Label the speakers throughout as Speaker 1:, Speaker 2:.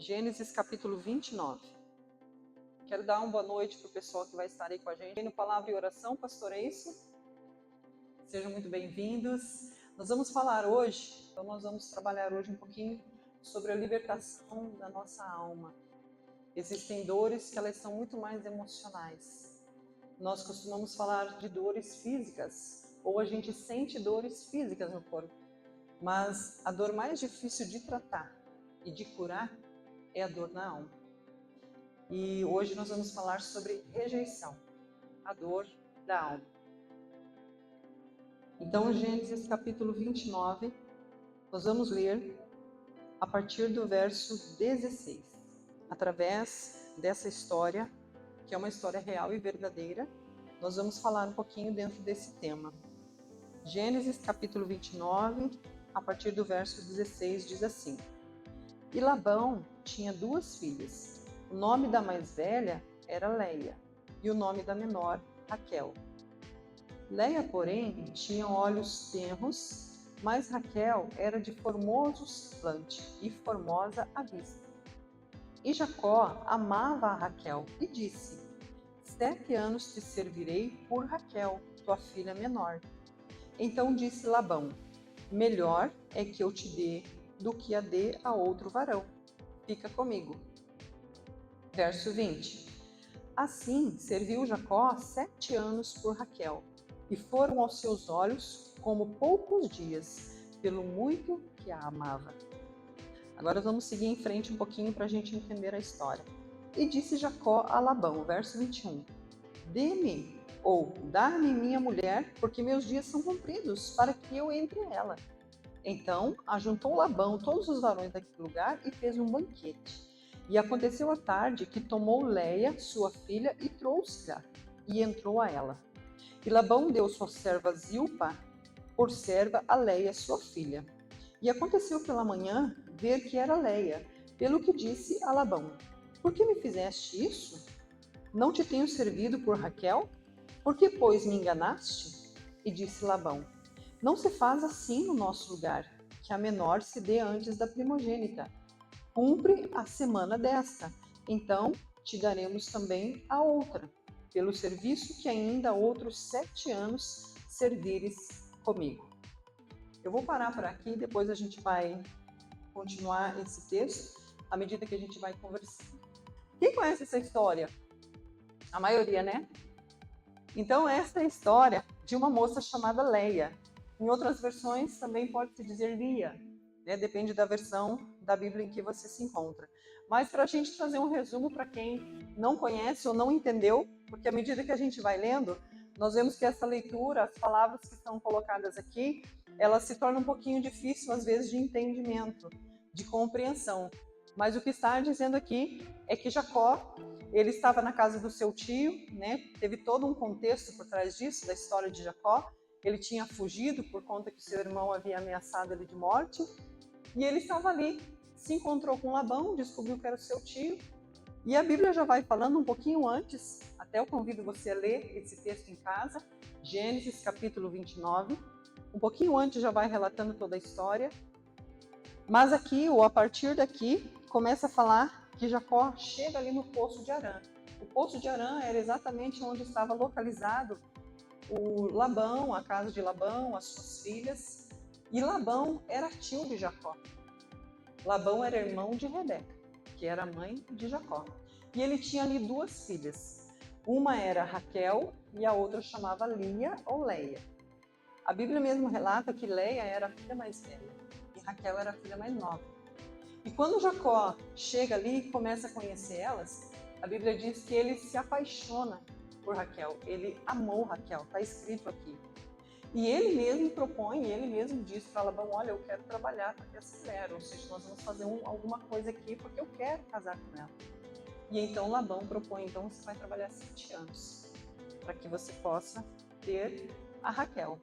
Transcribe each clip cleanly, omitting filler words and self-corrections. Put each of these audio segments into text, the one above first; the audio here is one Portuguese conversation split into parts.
Speaker 1: Gênesis capítulo 29. Quero dar uma boa noite para o pessoal que vai estar aí com a gente. No Palavra e Oração, pastor, é isso? Sejam muito bem-vindos. Nós vamos trabalhar hoje um pouquinho sobre a libertação da nossa alma. Existem dores que elas são muito mais emocionais. Nós costumamos falar de dores físicas, ou a gente sente dores físicas no corpo. Mas a dor mais difícil de tratar e de curar é a dor na alma. E hoje nós vamos falar sobre rejeição, a dor da alma. Então, Gênesis capítulo 29, nós vamos ler a partir do verso 16. Através dessa história, que é uma história real e verdadeira, nós vamos falar um pouquinho dentro desse tema. Gênesis capítulo 29, a partir do verso 16, diz assim: E Labão tinha 2 filhas. O nome da mais velha era Leia, e o nome da menor, Raquel. Leia, porém, tinha olhos tenros, mas Raquel era de formoso semblante e formosa à vista. E Jacó amava a Raquel e disse: 7 anos te servirei por Raquel, tua filha menor. Então disse Labão: Melhor é que eu te dê do que a dê a outro varão. Fica comigo. Verso 20. Assim serviu Jacó 7 anos por Raquel, e foram aos seus olhos como poucos dias, pelo muito que a amava. Agora vamos seguir em frente um pouquinho para a gente entender a história. E disse Jacó a Labão, verso 21. Dê-me, ou dá-me minha mulher, porque meus dias são cumpridos, para que eu entre ela. Então ajuntou Labão todos os varões daquele lugar e fez um banquete. E aconteceu à tarde que tomou Leia, sua filha, e trouxe-a, e entrou a ela. E Labão deu sua serva Zilpa por serva a Leia, sua filha. E aconteceu pela manhã ver que era Leia, pelo que disse a Labão: Por que me fizeste isso? Não te tenho servido por Raquel? Por que, pois, me enganaste? E disse Labão: Não se faz assim no nosso lugar, que a menor se dê antes da primogênita. Cumpre a semana desta, então te daremos também a outra, pelo serviço que ainda outros 7 anos servires comigo. Eu vou parar por aqui, depois a gente vai continuar esse texto, à medida que a gente vai conversando. Quem conhece essa história? A maioria, né? Então, essa é a história de uma moça chamada Leia. Em outras versões também pode-se dizer Lia, né? Depende da versão da Bíblia em que você se encontra. Mas para a gente fazer um resumo para quem não conhece ou não entendeu, porque à medida que a gente vai lendo, nós vemos que essa leitura, as palavras que estão colocadas aqui, elas se tornam um pouquinho difícil às vezes de entendimento, de compreensão. Mas o que está dizendo aqui é que Jacó, ele estava na casa do seu tio, né? Teve todo um contexto por trás disso, da história de Jacó. Ele tinha fugido por conta que seu irmão havia ameaçado ele de morte. E ele estava ali, se encontrou com Labão, descobriu que era o seu tio. E a Bíblia já vai falando um pouquinho antes, até eu convido você a ler esse texto em casa, Gênesis capítulo 29. Um pouquinho antes já vai relatando toda a história. Mas aqui, ou a partir daqui, começa a falar que Jacó chega ali no Poço de Harã. O Poço de Harã era exatamente onde estava localizado o Labão, a casa de Labão, as suas filhas. E Labão era tio de Jacó. Labão era irmão de Rebeca, que era mãe de Jacó. E ele tinha ali 2 filhas. Uma era Raquel e a outra chamava Lia ou Leia. A Bíblia mesmo relata que Leia era a filha mais velha e Raquel era a filha mais nova. E quando Jacó chega ali e começa a conhecer elas, a Bíblia diz que ele se apaixona por Raquel. Ele amou Raquel, está escrito aqui. E ele mesmo propõe, ele mesmo diz para Labão: Olha, eu quero trabalhar com essa mulher, ou seja, nós vamos fazer alguma coisa aqui porque eu quero casar com ela. E então Labão propõe: Então você vai trabalhar 7 anos para que você possa ter a Raquel.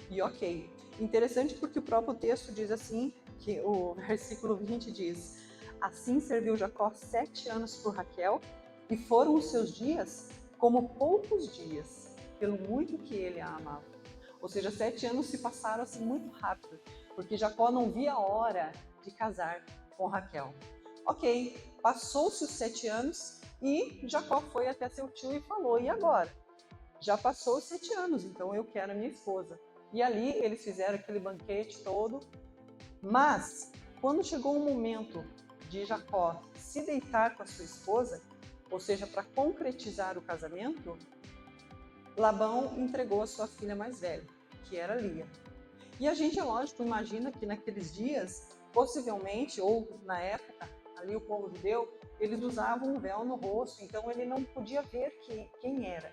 Speaker 1: E ok, interessante porque o próprio texto diz assim, que o versículo 20 diz: Assim serviu Jacó 7 anos por Raquel, e foram os seus dias como poucos dias, pelo muito que ele a amava. Ou seja, 7 anos se passaram assim muito rápido, porque Jacó não via a hora de casar com Raquel. Ok, passou-se os 7 anos e Jacó foi até seu tio e falou, e agora? Já passou os 7 anos, então eu quero a minha esposa. E ali eles fizeram aquele banquete todo, mas quando chegou o momento de Jacó se deitar com a sua esposa, ou seja, para concretizar o casamento, Labão entregou a sua filha mais velha, que era Lia. E a gente, é lógico, imagina que naqueles dias, possivelmente, ou na época, ali o povo judeu, eles usavam um véu no rosto, então ele não podia ver quem era.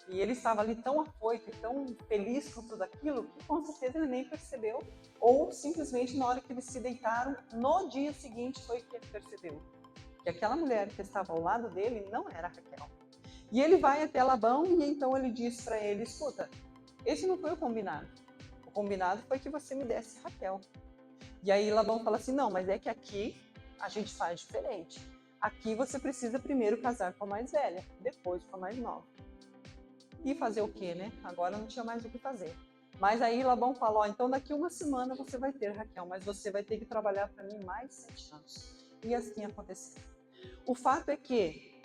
Speaker 1: E ele estava ali tão afoito e tão feliz com tudo aquilo, que com certeza ele nem percebeu, ou simplesmente na hora que eles se deitaram, no dia seguinte foi que ele percebeu que aquela mulher que estava ao lado dele não era Raquel. E ele vai até Labão e então ele diz para ele, escuta, esse não foi o combinado. O combinado foi que você me desse Raquel. E aí Labão fala assim, não, mas é que aqui a gente faz diferente. Aqui você precisa primeiro casar com a mais velha, depois com a mais nova. E fazer o quê, né? Agora não tinha mais o que fazer. Mas aí Labão fala, então daqui uma semana você vai ter Raquel, mas você vai ter que trabalhar para mim mais 7 anos. E assim aconteceu. O fato é que,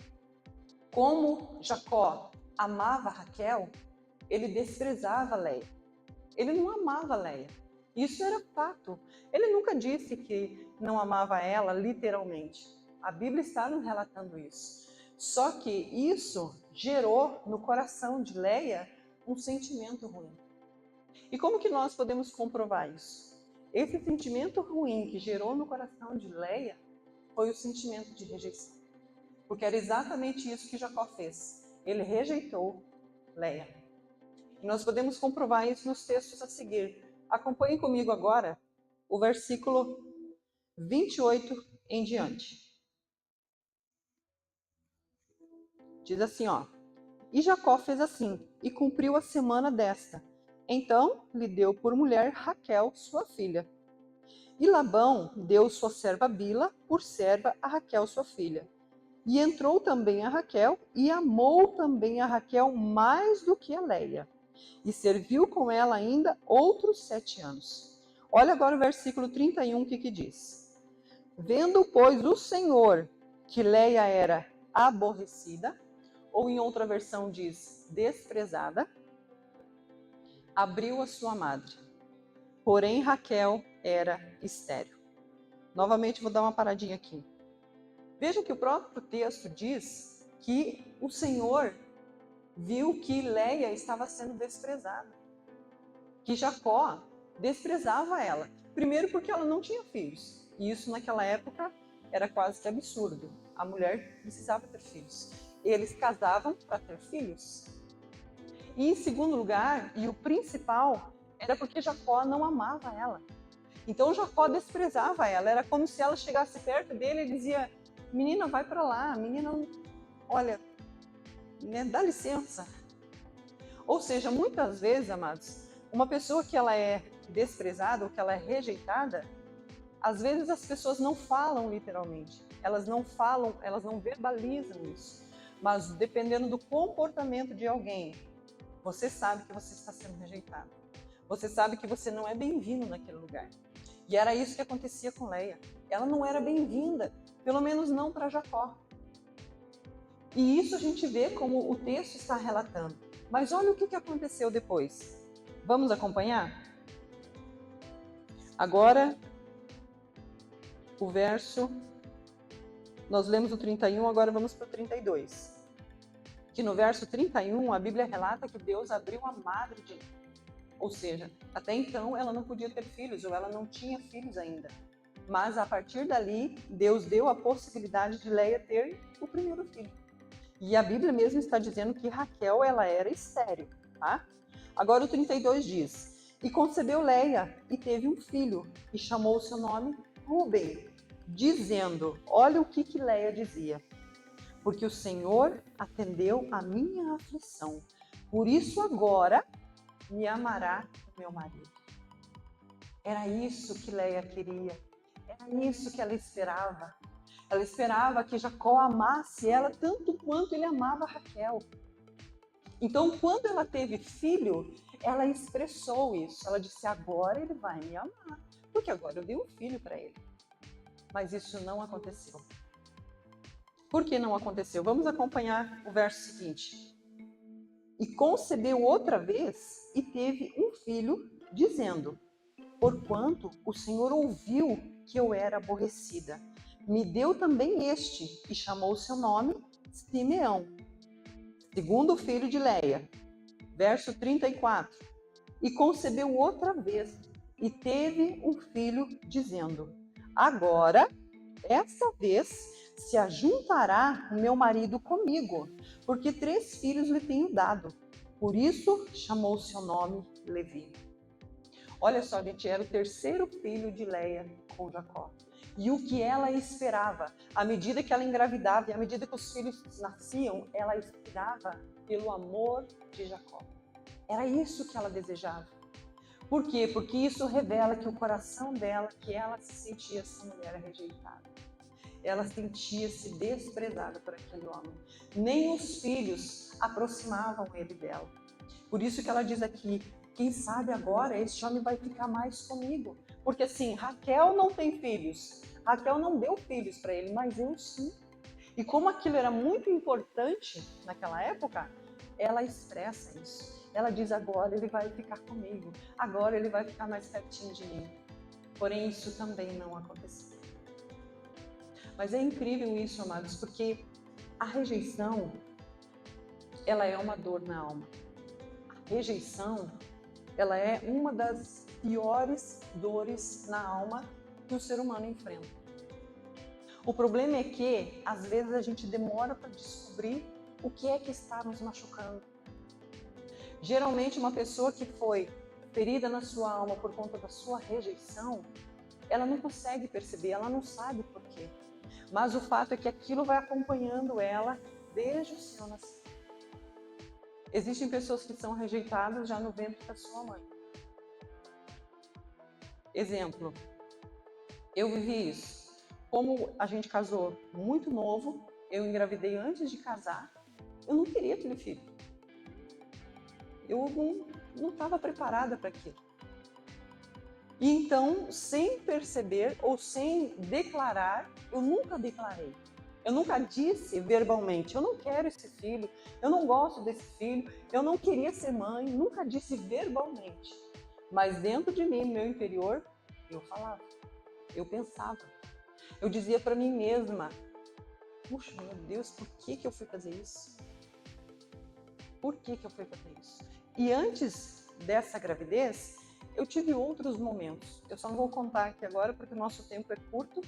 Speaker 1: como Jacó amava Raquel, ele desprezava Leia. Ele não amava Leia. Isso era fato. Ele nunca disse que não amava ela literalmente. A Bíblia está nos relatando isso. Só que isso gerou no coração de Leia um sentimento ruim. E como que nós podemos comprovar isso? Esse sentimento ruim que gerou no coração de Leia foi o sentimento de rejeição. Porque era exatamente isso que Jacó fez. Ele rejeitou Leia. E nós podemos comprovar isso nos textos a seguir. Acompanhem comigo agora o versículo 28 em diante. Diz assim, ó. E Jacó fez assim, e cumpriu a semana desta. Então lhe deu por mulher Raquel, sua filha. E Labão deu sua serva Bila por serva a Raquel, sua filha. E entrou também a Raquel, e amou também a Raquel mais do que a Leia. E serviu com ela ainda outros 7 anos. Olha agora o versículo 31, o que diz. Vendo, pois, o Senhor que Leia era aborrecida, ou em outra versão diz desprezada, abriu a sua madre. Porém, Raquel era estéril. Novamente, vou dar uma paradinha aqui. Vejam que o próprio texto diz que o Senhor viu que Leia estava sendo desprezada. Que Jacó desprezava ela. Primeiro porque ela não tinha filhos. E isso naquela época era quase que absurdo. A mulher precisava ter filhos. Eles casavam para ter filhos. E em segundo lugar, e o principal, era porque Jacó não amava ela. Então Jacó desprezava ela. Era como se ela chegasse perto dele e dizia, menina, vai para lá. Menina, olha, né, dá licença. Ou seja, muitas vezes, amados, uma pessoa que ela é desprezada ou que ela é rejeitada, às vezes as pessoas não falam literalmente. Elas não falam, elas não verbalizam isso. Mas dependendo do comportamento de alguém, você sabe que você está sendo rejeitado. Você sabe que você não é bem-vindo naquele lugar. E era isso que acontecia com Leia. Ela não era bem-vinda, pelo menos não para Jacó. E isso a gente vê como o texto está relatando. Mas olha o que aconteceu depois. Vamos acompanhar? Agora, o verso... Nós lemos o 31, agora vamos para o 32. Que no verso 31, a Bíblia relata que Deus abriu a madre de Leia. Ou seja, até então ela não podia ter filhos, ou ela não tinha filhos ainda. Mas a partir dali, Deus deu a possibilidade de Leia ter o primeiro filho. E a Bíblia mesmo está dizendo que Raquel, ela era estéril, tá? Agora o 32 diz, e concebeu Leia, e teve um filho, e chamou o seu nome Rúben, dizendo, olha o que Leia dizia, porque o Senhor atendeu a minha aflição, por isso agora me amará o meu marido. Era isso que Leia queria, era isso que ela esperava. Ela esperava que Jacó amasse ela tanto quanto ele amava Raquel. Então, quando ela teve filho, ela expressou isso. Ela disse, agora ele vai me amar, porque agora eu dei um filho para ele. Mas isso não aconteceu. Por que não aconteceu? Vamos acompanhar o verso seguinte. E concebeu outra vez e teve um filho, dizendo: porquanto o Senhor ouviu que eu era aborrecida, me deu também este, e chamou seu nome Simeão, segundo filho de Leia. Verso 34. E concebeu outra vez e teve um filho, dizendo: agora, esta vez, se ajuntará o meu marido comigo, porque 3 filhos lhe tenho dado. Por isso chamou seu nome Levi. Olha só, gente, era o 3º filho de Leia com Jacó. E o que ela esperava, à medida que ela engravidava e à medida que os filhos nasciam, ela esperava pelo amor de Jacó. Era isso que ela desejava. Por quê? Porque isso revela que o coração dela, que ela se sentia essa mulher rejeitada. Ela sentia-se desprezada por aquele homem. Nem os filhos aproximavam ele dela. Por isso que ela diz aqui, quem sabe agora este homem vai ficar mais comigo. Porque assim, Raquel não tem filhos. Raquel não deu filhos para ele, mas eu sim. E como aquilo era muito importante naquela época, ela expressa isso. Ela diz, agora ele vai ficar comigo. Agora ele vai ficar mais pertinho de mim. Porém, isso também não aconteceu. Mas é incrível isso, amados, porque a rejeição, ela é uma dor na alma. A rejeição, ela é uma das piores dores na alma que o ser humano enfrenta. O problema é que, às vezes, a gente demora para descobrir o que é que está nos machucando. Geralmente, uma pessoa que foi ferida na sua alma por conta da sua rejeição, ela não consegue perceber, ela não sabe por quê. Mas o fato é que aquilo vai acompanhando ela desde o seu nascimento. Existem pessoas que são rejeitadas já no ventre da sua mãe. Exemplo, eu vivi isso. Como a gente casou muito novo, eu engravidei antes de casar, eu não queria aquele filho. Eu não estava preparada para aquilo. E então, sem perceber ou sem declarar, eu nunca declarei. Eu nunca disse verbalmente, eu não quero esse filho, eu não gosto desse filho, eu não queria ser mãe, nunca disse verbalmente. Mas dentro de mim, no meu interior, eu falava, eu pensava. Eu dizia para mim mesma, puxa, meu Deus, por que eu fui fazer isso? Por que eu fui fazer isso? E antes dessa gravidez, eu tive outros momentos. Eu só não vou contar aqui agora porque o nosso tempo é curto,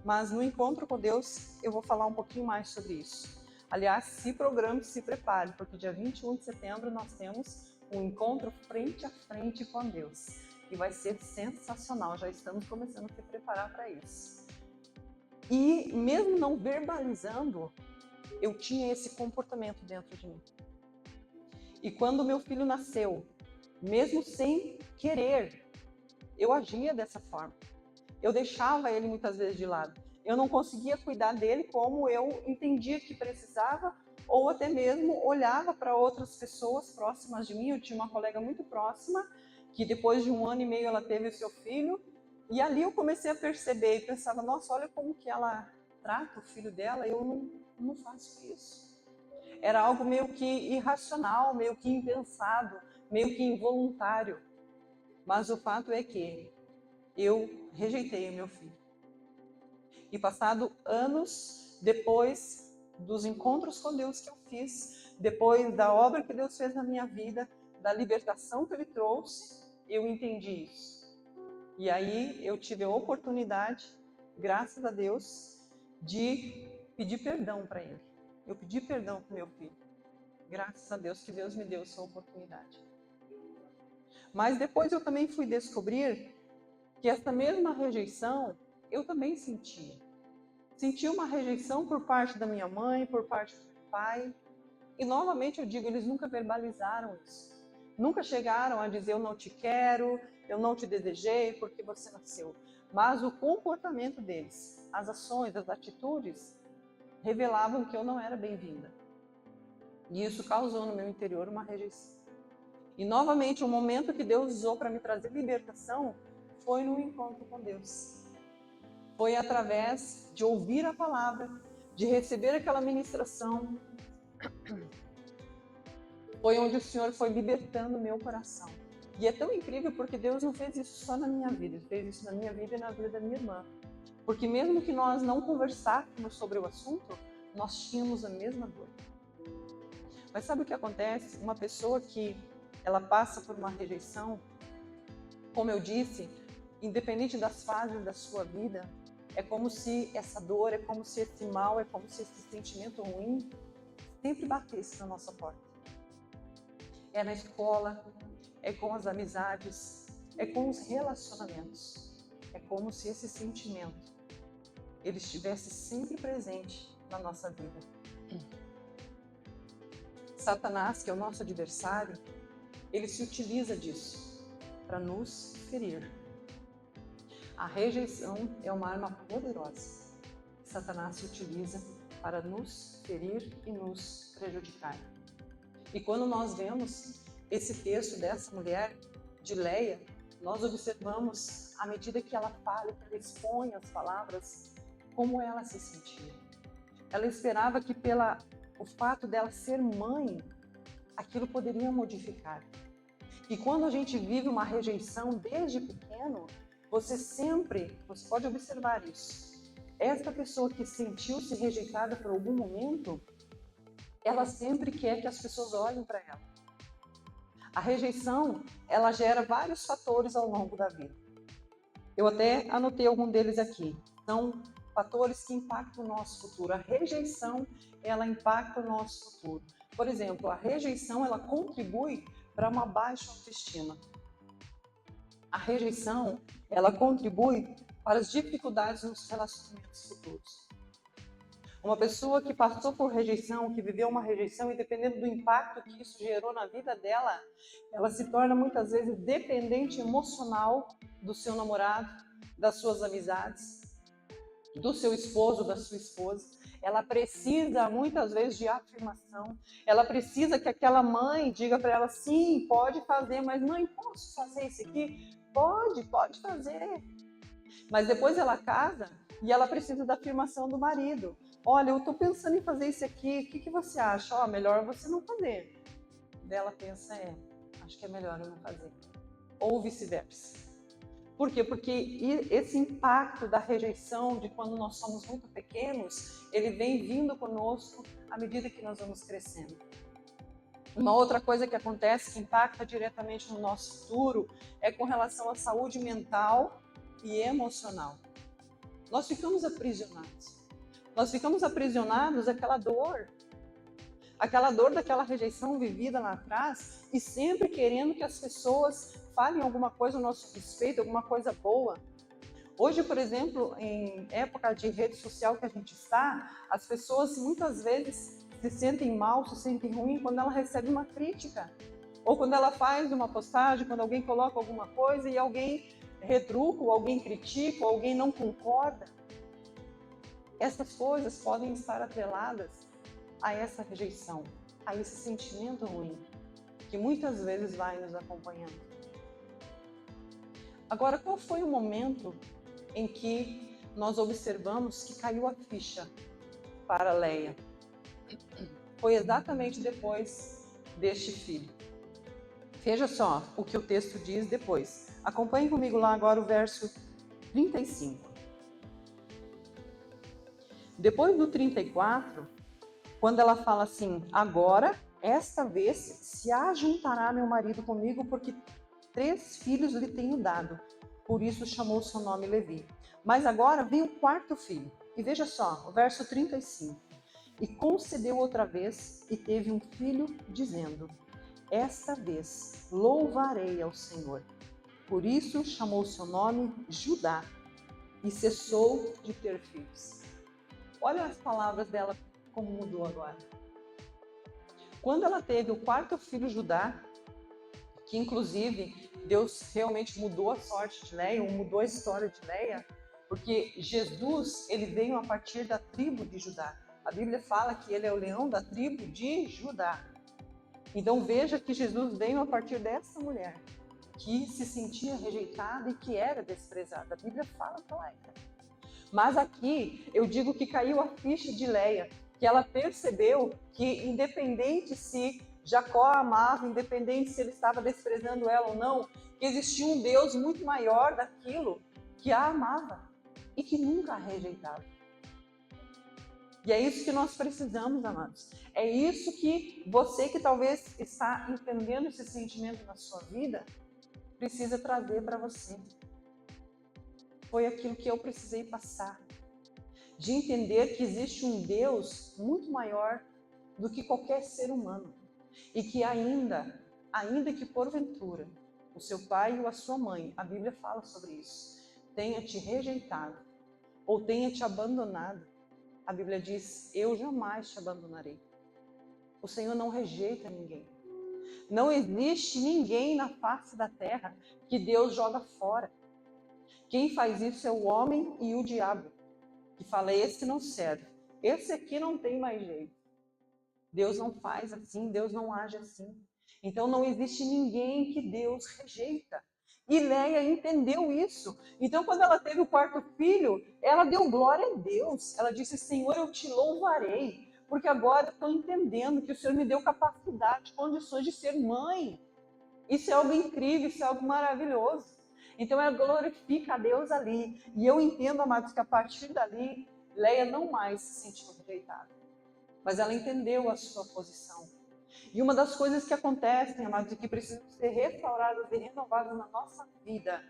Speaker 1: mas no encontro com Deus eu vou falar um pouquinho mais sobre isso. Aliás, se programe, se prepare, porque dia 21 de setembro nós temos um encontro frente a frente com Deus. E vai ser sensacional, já estamos começando a se preparar para isso. E mesmo não verbalizando, eu tinha esse comportamento dentro de mim. E quando meu filho nasceu, mesmo sem querer, eu agia dessa forma. Eu deixava ele muitas vezes de lado. Eu não conseguia cuidar dele como eu entendia que precisava, ou até mesmo olhava para outras pessoas próximas de mim. Eu tinha uma colega muito próxima, que depois de 1 ano e meio ela teve o seu filho, e ali eu comecei a perceber e pensava, nossa, olha como que ela trata o filho dela, eu não faço isso. Era algo meio que irracional, meio que impensado, meio que involuntário. Mas o fato é que eu rejeitei o meu filho. E passado anos depois dos encontros com Deus que eu fiz, depois da obra que Deus fez na minha vida, da libertação que Ele trouxe, eu entendi isso. E aí eu tive a oportunidade, graças a Deus, de pedir perdão para Ele. Eu pedi perdão para o meu filho. Graças a Deus que Deus me deu essa oportunidade. Mas depois eu também fui descobrir que essa mesma rejeição eu também sentia. Sentia uma rejeição por parte da minha mãe, por parte do meu pai. E novamente eu digo, eles nunca verbalizaram isso. Nunca chegaram a dizer eu não te quero, eu não te desejei porque você nasceu. Mas o comportamento deles, as ações, as atitudes, revelavam que eu não era bem-vinda. E isso causou no meu interior uma rejeição. E novamente, o momento que Deus usou para me trazer libertação foi no encontro com Deus. Foi através de ouvir a palavra, de receber aquela ministração. Foi onde o Senhor foi libertando o meu coração. E é tão incrível porque Deus não fez isso só na minha vida, Ele fez isso na minha vida e na vida da minha irmã. Porque mesmo que nós não conversássemos sobre o assunto, nós tínhamos a mesma dor. Mas sabe o que acontece? Uma pessoa que ela passa por uma rejeição, como eu disse, independente das fases da sua vida, é como se essa dor, é como se esse mal, é como se esse sentimento ruim sempre batesse na nossa porta. É na escola, é com as amizades, é com os relacionamentos. É como se esse sentimento ele estivesse sempre presente na nossa vida. Satanás, que é o nosso adversário, ele se utiliza disso para nos ferir. A rejeição é uma arma poderosa. Satanás se utiliza para nos ferir e nos prejudicar. E quando nós vemos esse texto dessa mulher, de Leia, nós observamos, à medida que ela fala, que ela expõe as palavras, como ela se sentia. Ela esperava que o fato dela ser mãe, aquilo poderia modificar. E quando a gente vive uma rejeição desde pequeno, você pode observar isso. Esta pessoa que sentiu-se rejeitada por algum momento, ela sempre quer que as pessoas olhem para ela. A rejeição, ela gera vários fatores ao longo da vida. Eu até anotei algum deles aqui. São fatores que impactam o nosso futuro. A rejeição, ela impacta o nosso futuro. Por exemplo, a rejeição, ela contribui para uma baixa autoestima. A rejeição, ela contribui para as dificuldades nos relacionamentos futuros. Uma pessoa que passou por rejeição, que viveu uma rejeição, e dependendo do impacto que isso gerou na vida dela, ela se torna muitas vezes dependente emocional do seu namorado, das suas amizades, do seu esposo, da sua esposa. Ela precisa muitas vezes de afirmação. Ela precisa que aquela mãe diga para ela, sim, pode fazer, mas mãe, posso fazer isso aqui? Pode fazer. Mas depois ela casa e ela precisa da afirmação do marido. Olha, eu estou pensando em fazer isso aqui, o que você acha? Melhor você não fazer. Daí ela pensa, acho que é melhor eu não fazer. Ou vice-versa. Por quê? Porque esse impacto da rejeição, de quando nós somos muito pequenos, ele vem vindo conosco à medida que nós vamos crescendo. Uma outra coisa que acontece, que impacta diretamente no nosso futuro, é com relação à saúde mental e emocional. Nós ficamos aprisionados. Nós ficamos aprisionados àquela dor daquela rejeição vivida lá atrás e sempre querendo que as pessoas falem alguma coisa a nosso respeito, alguma coisa boa. Hoje, por exemplo, em época de rede social que a gente está, as pessoas muitas vezes se sentem mal, se sentem ruim quando ela recebe uma crítica. Ou quando ela faz uma postagem, quando alguém coloca alguma coisa e alguém retruca, ou alguém critica, ou alguém não concorda. Essas coisas podem estar atreladas a essa rejeição, a esse sentimento ruim, que muitas vezes vai nos acompanhando. Agora, qual foi o momento em que nós observamos que caiu a ficha para Leia? Foi exatamente depois deste filho. Veja só o que o texto diz depois. Acompanhe comigo lá agora o verso 35. Depois do 34, quando ela fala assim, agora, esta vez, se ajuntará meu marido comigo, porque 3 filhos lhe tenho dado. Por isso chamou seu nome Levi. Mas agora vem o 4º filho. E veja só, o verso 35. E concedeu outra vez, e teve um filho, dizendo, esta vez louvarei ao Senhor. Por isso chamou seu nome Judá, e cessou de ter filhos. Olha as palavras dela, como mudou agora. Quando ela teve o 4º filho, Judá, que inclusive Deus realmente mudou a sorte de Leia, ou mudou a história de Leia, porque Jesus, ele veio a partir da tribo de Judá. A Bíblia fala que ele é o leão da tribo de Judá. Então veja que Jesus veio a partir dessa mulher, que se sentia rejeitada e que era desprezada. A Bíblia fala para Leia. Mas aqui eu digo que caiu a ficha de Leia, que ela percebeu que independente se Jacó a amava, independente se ele estava desprezando ela ou não, que existia um Deus muito maior daquilo que a amava e que nunca a rejeitava. E é isso que nós precisamos, amados. É isso que você que talvez está entendendo esse sentimento na sua vida, precisa trazer para você. Foi aquilo que eu precisei passar. De entender que existe um Deus muito maior do que qualquer ser humano. E que ainda que porventura, o seu pai ou a sua mãe, a Bíblia fala sobre isso, tenha te rejeitado ou tenha te abandonado, a Bíblia diz, eu jamais te abandonarei. O Senhor não rejeita ninguém. Não existe ninguém na face da terra que Deus joga fora. Quem faz isso é o homem e o diabo, que fala, esse não serve, esse aqui não tem mais jeito. Deus não faz assim, Deus não age assim. Então não existe ninguém que Deus rejeita. E Leia entendeu isso. Então quando ela teve o quarto filho, ela deu glória a Deus. Ela disse, Senhor, eu te louvarei, porque agora eu estou entendendo que o Senhor me deu capacidade, condições de ser mãe. Isso é algo incrível, isso é algo maravilhoso. Então ela glorifica a Deus ali. E eu entendo, amados, que a partir dali, Leia não mais se sentiu rejeitada. Mas ela entendeu a sua posição. E uma das coisas que acontecem, amados, e que precisam ser restauradas e renovadas na nossa vida,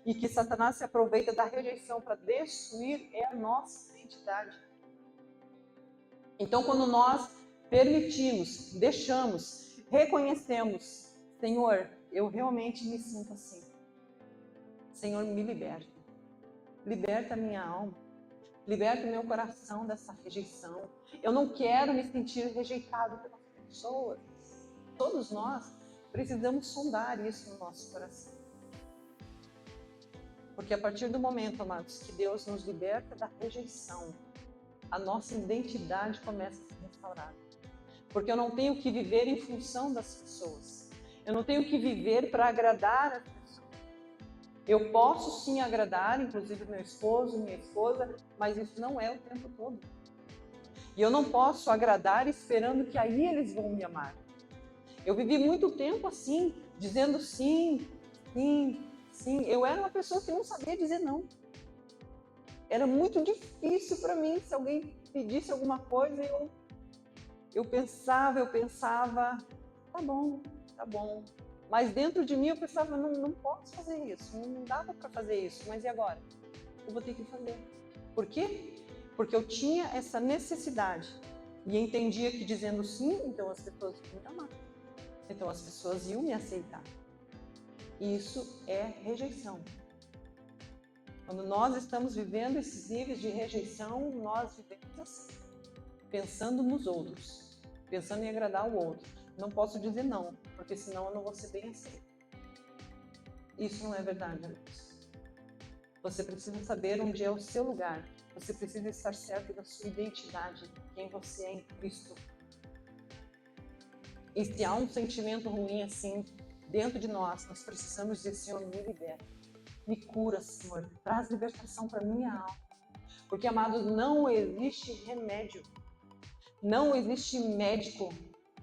Speaker 1: e que Satanás se aproveita da rejeição para destruir, é a nossa identidade. Então, quando nós permitimos, deixamos, reconhecemos, Senhor, eu realmente me sinto assim. Senhor, me liberta. Liberta a minha alma. Liberta o meu coração dessa rejeição. Eu não quero me sentir rejeitado pelas pessoas. Todos nós precisamos sondar isso no nosso coração. Porque a partir do momento, amados, que Deus nos liberta da rejeição, a nossa identidade começa a ser restaurada. Porque eu não tenho que viver em função das pessoas. Eu não tenho que viver para agradar as pessoas. Eu posso sim agradar, inclusive meu esposo, minha esposa, mas isso não é o tempo todo. E eu não posso agradar esperando que aí eles vão me amar. Eu vivi muito tempo assim, dizendo sim, sim, sim. Eu era uma pessoa que não sabia dizer não. Era muito difícil para mim, se alguém pedisse alguma coisa, eu pensava, tá bom. Mas dentro de mim eu pensava, não posso fazer isso, não dava para fazer isso, mas e agora? Eu vou ter que fazer. Por quê? Porque eu tinha essa necessidade e entendia que dizendo sim, então as pessoas iam me amar, então as pessoas iam me aceitar. Isso é rejeição. Quando nós estamos vivendo esses níveis de rejeição, nós vivemos assim, pensando nos outros, pensando em agradar o outro. Não posso dizer não, porque senão eu não vou ser bem aceita. Isso não é verdade, amigos. Você precisa saber onde é o seu lugar. Você precisa estar certo da sua identidade, quem você é em Cristo. E se há um sentimento ruim assim dentro de nós precisamos dizer, Senhor, me liberta. Me cura, Senhor. Traz libertação para minha alma. Porque, amados, não existe remédio. Não existe médico,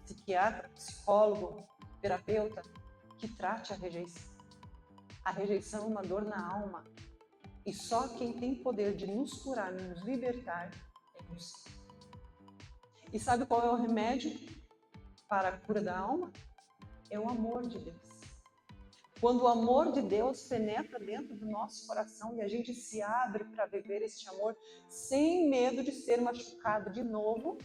Speaker 1: psiquiatra, psicólogo, terapeuta que trate a rejeição. A rejeição é uma dor na alma. E só quem tem poder de nos curar, de nos libertar, é Deus. E sabe qual é o remédio para a cura da alma? É o amor de Deus. Quando o amor de Deus penetra dentro do nosso coração e a gente se abre para viver este amor sem medo de ser machucado de novo,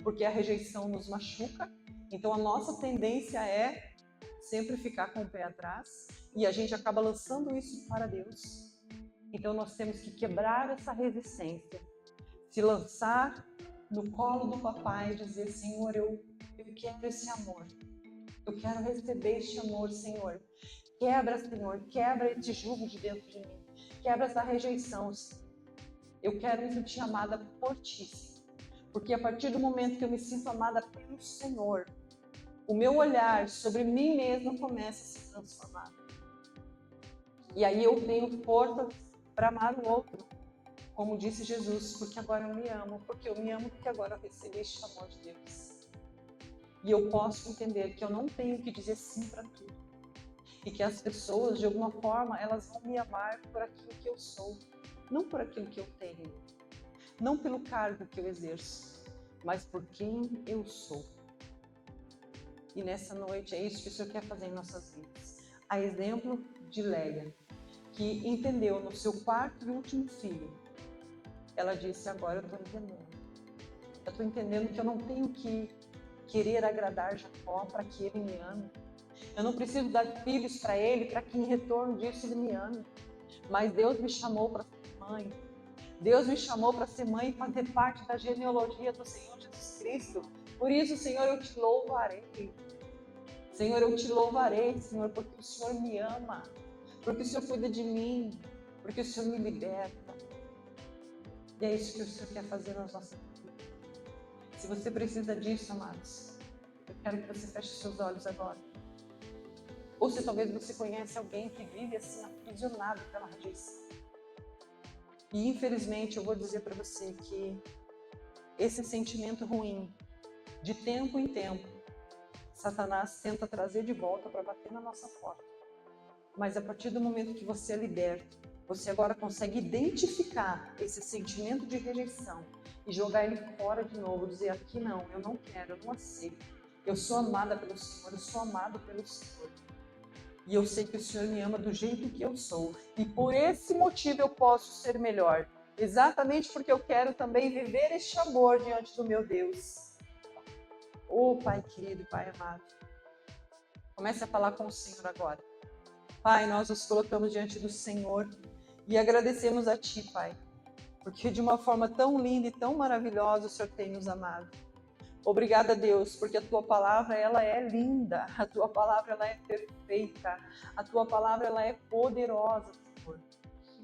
Speaker 1: porque a rejeição nos machuca, então a nossa tendência é sempre ficar com o pé atrás e a gente acaba lançando isso para Deus. Então nós temos que quebrar essa resistência, se lançar no colo do papai e dizer, Senhor, eu quero esse amor, eu quero receber este amor, Senhor. Quebra, Senhor, quebra esse jugo de dentro de mim, quebra essa rejeição, Senhor. Eu quero me sentir amada por Ti, Senhor. Porque a partir do momento que eu me sinto amada pelo Senhor, o meu olhar sobre mim mesma começa a se transformar. E aí eu tenho força para amar o outro. Como disse Jesus, porque agora eu me amo, porque eu me amo, porque agora eu recebi este amor de Deus. E eu posso entender que eu não tenho que dizer sim para tudo. E que as pessoas, de alguma forma, elas vão me amar por aquilo que eu sou, não por aquilo que eu tenho, não pelo cargo que eu exerço, mas por quem eu sou. E nessa noite é isso que o Senhor quer fazer em nossas vidas. A exemplo de Léia, que entendeu no seu quarto e último filho, ela disse: agora eu estou entendendo. Eu estou entendendo que eu não tenho que querer agradar Jacó para que ele me ame. Eu não preciso dar filhos para ele para que em retorno disso ele me ame. Mas Deus me chamou para ser mãe. Deus me chamou para ser mãe e fazer parte da genealogia do Senhor Jesus Cristo. Por isso, Senhor, eu te louvarei. Senhor, eu te louvarei, Senhor, porque o Senhor me ama, porque o Senhor cuida de mim, porque o Senhor me liberta. E é isso que o Senhor quer fazer nas nossas vidas. Se você precisa disso, amados, eu quero que você feche seus olhos agora. Ou se talvez você conhece alguém que vive assim, aprisionado pela rejeição. E infelizmente eu vou dizer para você que esse sentimento ruim, de tempo em tempo, Satanás tenta trazer de volta para bater na nossa porta. Mas a partir do momento que você é liberto, você agora consegue identificar esse sentimento de rejeição e jogar ele fora de novo, dizer: aqui não, eu não quero, eu não aceito. Eu sou amada pelo Senhor, eu sou amado pelo Senhor. E eu sei que o Senhor me ama do jeito que eu sou. E por esse motivo eu posso ser melhor. Exatamente porque eu quero também viver este amor diante do meu Deus. Oh, Pai querido, Pai amado. Comece a falar com o Senhor agora. Pai, nós nos colocamos diante do Senhor e agradecemos a Ti, Pai. Porque de uma forma tão linda e tão maravilhosa o Senhor tem nos amado. Obrigada, Deus, porque a Tua palavra, ela é linda, a Tua palavra, ela é perfeita, a Tua palavra, ela é poderosa, Senhor.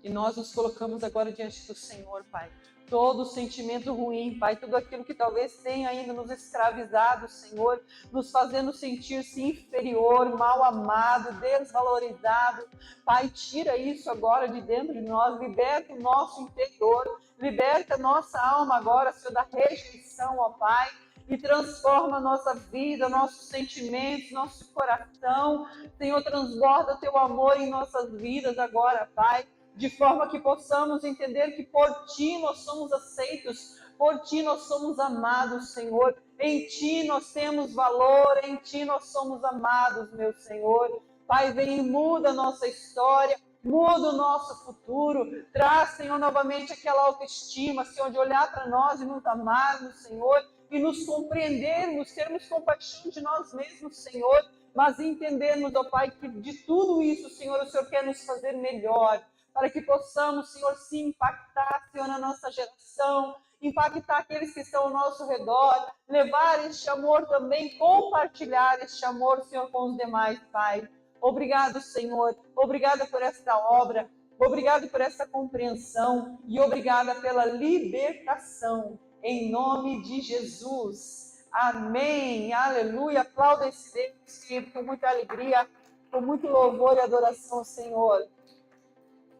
Speaker 1: E nós nos colocamos agora diante do Senhor, Pai. Todo sentimento ruim, Pai, tudo aquilo que talvez tenha ainda nos escravizado, Senhor, nos fazendo sentir-se inferior, mal amado, desvalorizado. Pai, tira isso agora de dentro de nós, liberta o nosso interior, liberta a nossa alma agora, Senhor, da rejeição, ó Pai. E transforma a nossa vida, nossos sentimentos, nosso coração. Senhor, transborda teu amor em nossas vidas agora, Pai, de forma que possamos entender que por Ti nós somos aceitos, por Ti nós somos amados, Senhor. Em Ti nós temos valor, em Ti nós somos amados, meu Senhor. Pai, vem e muda a nossa história, muda o nosso futuro. Traz, Senhor, novamente aquela autoestima, Senhor, de olhar para nós e nos amarmos, Senhor, e nos compreendermos, termos compaixão de nós mesmos, Senhor, mas entendermos, ó Pai, que de tudo isso, Senhor, o Senhor quer nos fazer melhor, para que possamos, Senhor, se impactar, Senhor, na nossa geração, impactar aqueles que estão ao nosso redor, levar este amor também, compartilhar este amor, Senhor, com os demais, Pai. Obrigado, Senhor, obrigada por esta obra, obrigado por essa compreensão e obrigada pela libertação. Em nome de Jesus. Amém. Aleluia. Aplauda esse Deus, querido, com muita alegria, com muito louvor e adoração ao Senhor.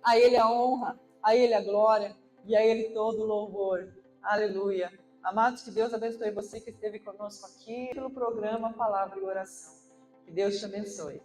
Speaker 1: A Ele a honra, a Ele a glória e a Ele todo o louvor. Aleluia. Amados, que Deus abençoe você que esteve conosco aqui pelo programa Palavra e Oração. Que Deus te abençoe.